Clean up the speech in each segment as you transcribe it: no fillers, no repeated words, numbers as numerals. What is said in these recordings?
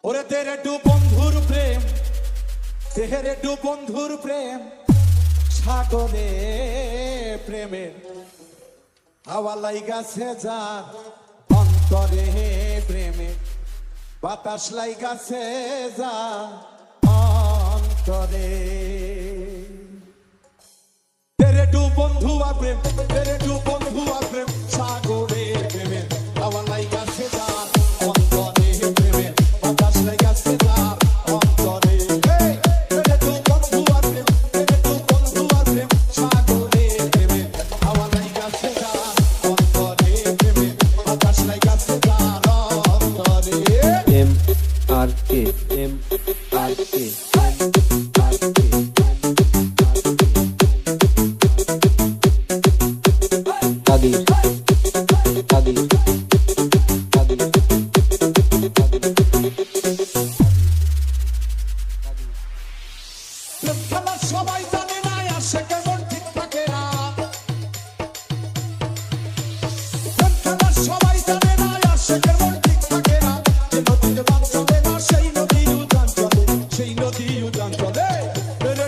ওরে তেরে টু বন্ধুর প্রেম, তেরে টু বন্ধুর প্রেম, সাগরে প্রেমের হাওয়া লাইগাছে যার অন্তরে প্রেমে, বাতাস লাইগাছে যার অন্তরে। তেরে টু বন্ধু আর প্রেম, তেরে টু বন্ধু আর প্রেম, সাগরে প্রেমের হাওয়া লাইগাছে যার অন্তরে প্রেমে, বাতাস লাইগাছে যার অন্তরে। তেরে টু বন্ধু আর প্রেম, তেরে টু বন্ধু আর প্রেম, সাগরে প্রেমের হাওয়া লাইগাছে যার অন্তরে প্রেমে, বাতাস লাইগাছে যার অন্তরে। MRK Kadir খেলা সবাই জানে না, আসে কেমন ঠিক থাকে না। খেলা সবাই জানে না, আসে কেমন ঠিক থাকে না। যে নদীতে বান চলে না, সেই নদী উজান চলে, সেই নদী উজান চলে। তেরে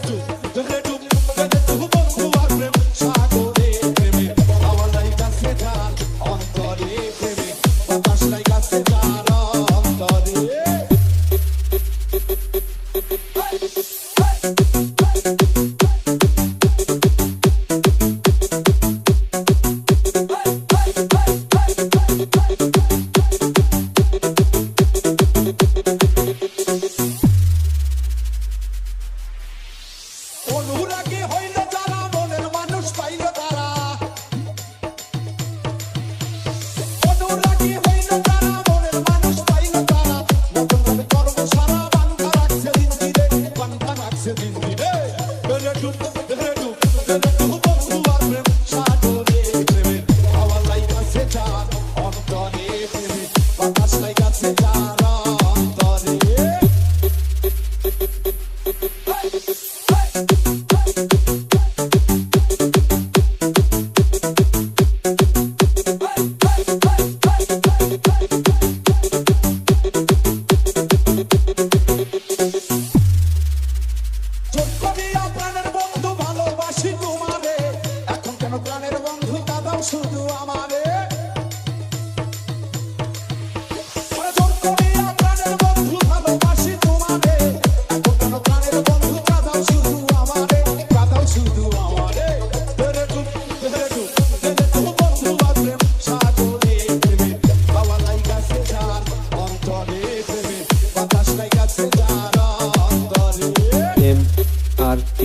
টু বন্ধু আর প্রেম, সাগরে প্রেমে হাওয়া লাইগাছে যার অন্তরে প্রেমে, বাতাস লাইগাছে যার অন্তরে। অনুরাগী হইল যারা, মনের মানুষ পাইল তারা। অনুরাগী হইল যারা, মনের মানুষ পাইল তারা। নতুন ভাবে কর্ম সারা বান্ধা রাখছে দিন দিনে, বান্ধা রাখছে দিন দিনে। তেরে টু বন্ধু আর প্রেম, সাগরে প্রেমের হাওয়া লাইগাছে যার অন্তরে প্রেমে, বাতাস লাইগাছে যার অন্তরে। প্রাণের বন্ধু ভালোবাসি তোমারে, এখন কেন প্রাণের বন্ধু কাঁদাও শুধু আমারে। প্রাণের বন্ধু ভালোবাসি তোমারে, এখন কেন প্রাণের বন্ধু কাঁদাও শুধু আমারে, কাঁদাও শুধু আমারে। তেরে টু বন্ধু আর প্রেম, সাগরে প্রেমে হাওয়া লাইগাছে যার অন্তরে প্রেমে, বাতাস লাইগাছে যার অন্তরে। MRK